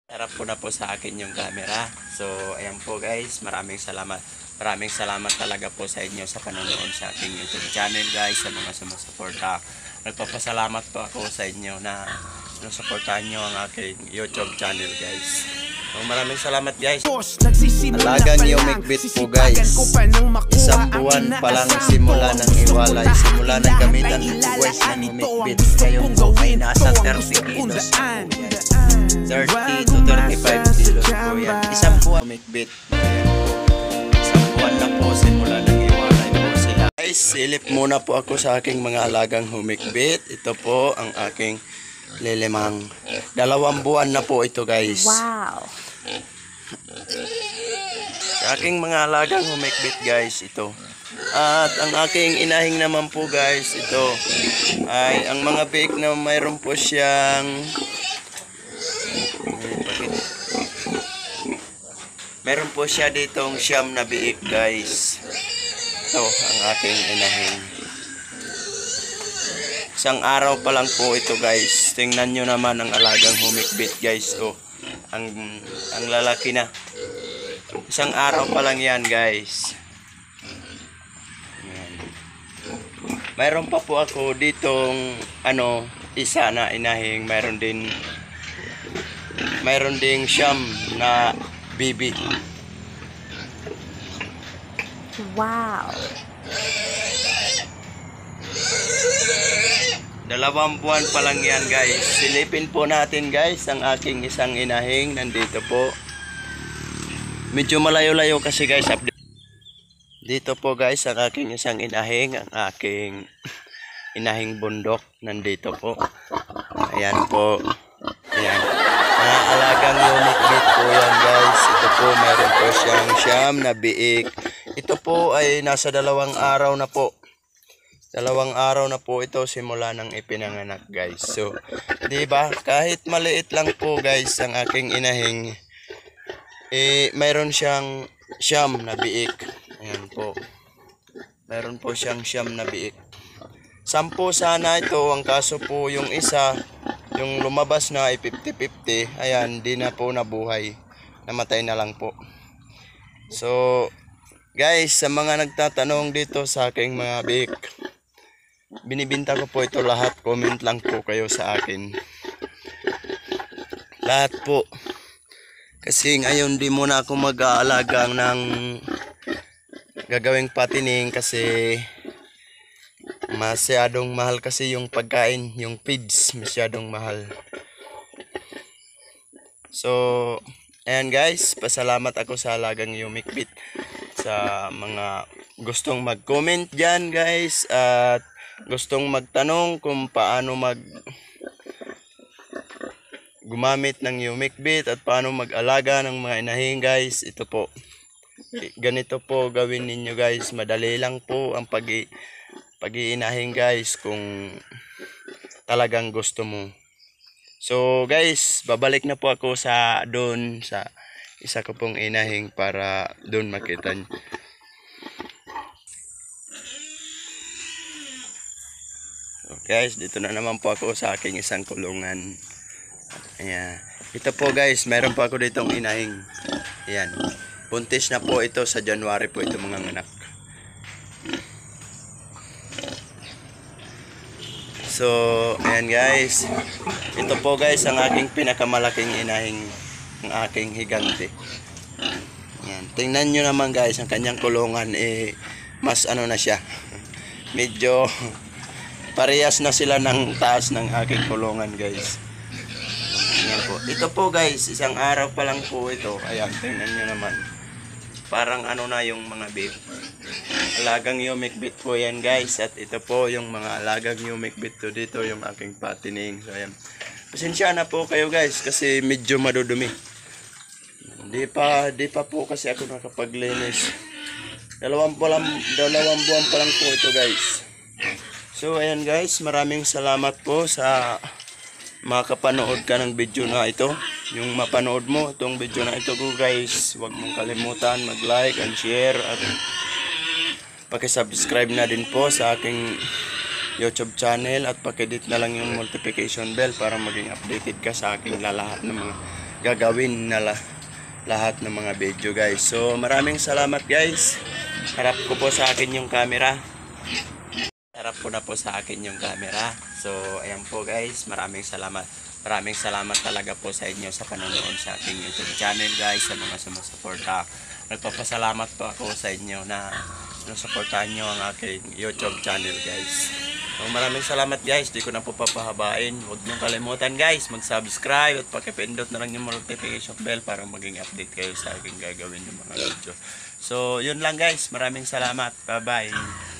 Harap ko na po sa akin yung camera. So, ayan po guys, maraming salamat. Maraming salamat talaga po sa inyo sa panonood sa aking YouTube channel guys, sa mga sumusuporta. Nagpapasalamat po ako sa inyo na sinusuportahan nyo ang aking YouTube channel guys. So, maraming salamat guys. Alagang yung Mikbit po guys. Isang buwan pa lang simula ng iwalay. Simula ng gamitan po guys ng Mikbit. Ngayon po ay nasa 30 kilos po yan. 30 to 35 kilos po yan. Isang buwan Mikbit. Isang buwan na po simula ng iwalay po sila. Guys, silip muna po ako sa aking mga alagang humikbit. Ito po ang aking lilimang. 2 buwan na po ito guys. Wow. Sa aking mga alagang humikbit guys, ito. At ang aking inahing naman po guys, ito ay ang mga biik na mayroon po siyang meron po siya ditong siyam na biik guys. Ito ang aking inahing. Isang araw pa lang po ito guys. Tingnan nyo naman ang alagang humikbit guys. Oh, ang lalaki na. Isang araw pa lang yan guys. Ayan. Mayroon pa po ako ditong isa na inahing. Mayroon ding siyam na bibi. Wow. 2 buwan pa lang yan guys. Silipin po natin guys ang aking isang inahing. Nandito po. Medyo malayo-layo kasi guys. Dito po guys ang aking isang inahing. Ang aking inahing bundok. Nandito po. Ayan po. Ayan. Mga alagang humikbit po yan guys. Ito po meron po siyang siyam na biik. Ito po ay nasa 2 araw na po. 2 araw na po ito simula ng ipinanganak guys. So, di ba kahit maliit lang po guys ang aking inahing, mayroon siyang siyam na biik. Ayan po. Mayroon po siyang siyam na biik. 10 sana ito, ang kaso po yung isa, yung lumabas na ay 50-50, ayan, di na po nabuhay. Namatay na lang po. So, guys, sa mga nagtatanong dito sa aking mga biik, binibinta ko po ito lahat. Comment lang po kayo sa akin. Lahat po. Kasi ngayon di muna ako mag-aalaga ng gagawing patining kasi masyadong mahal kasi yung pagkain, yung feeds masyadong mahal. So, ayan guys, pasalamat ako sa alagang humikbit sa mga gustong mag-comment dyan guys at gustong magtanong kung paano gumamit ng humikbit at paano mag-alaga ng mga inahing guys. Ito po. Ganito po gawin ninyo guys. Madali lang po ang pag-iinahing guys kung talagang gusto mo. So guys, babalik na po ako sa doon sa isa ko pong inahing para doon makita nyo. So guys, dito na naman po ako sa aking isang kulungan. Ayan. Ito po guys, meron po ako ditong inahing. Ayan. Buntis na po ito sa January po ito mga anak. So, ayan guys. Ito po guys ang aking pinakamalaking inahing, ang aking higante. Ayan. Tingnan nyo naman guys, ang kanyang kulungan mas na siya. Medyo parehas na sila ng taas ng aking kulungan guys. Ayan po. Ito po guys, isang araw pa lang po ito. Ayan, tingnan nyo naman. Parang na yung mga babe. Alagang humikbit po yan guys. At ito po yung mga alagang humikbit to dito yung aking patining. So ayan. Pasensya na po kayo guys kasi medyo madudumi. Di pa po kasi ako nakapaglinis. 2 buwan pa lang po ito guys. So ayan guys, maraming salamat po sa makapanood ka ng video na ito. Yung mapanood mo itong video na ito ko guys, huwag mong kalimutan mag-like and share at paki-subscribe na din po sa aking YouTube channel at paki-hit na lang yung notification bell para maging updated ka sa aking lahat ng mga gagawin na lahat ng mga video guys. So maraming salamat guys. Harap ko po sa akin yung camera. Harap ko na po sa akin yung camera. So ayan po guys, maraming salamat. Maraming salamat talaga po sa inyo sa panonood sa aking YouTube channel guys, sa mga sumusuporta. Nagpapasalamat po ako sa inyo na sinusuportahan nyo ang aking YouTube channel guys. So, maraming salamat guys, di ko na po papahabain. Huwag nyo kalimutan guys, mag-subscribe at pakipindot na lang yung notification bell para maging update kayo sa aking gagawin ng mga video. So yun lang guys, maraming salamat. Bye bye.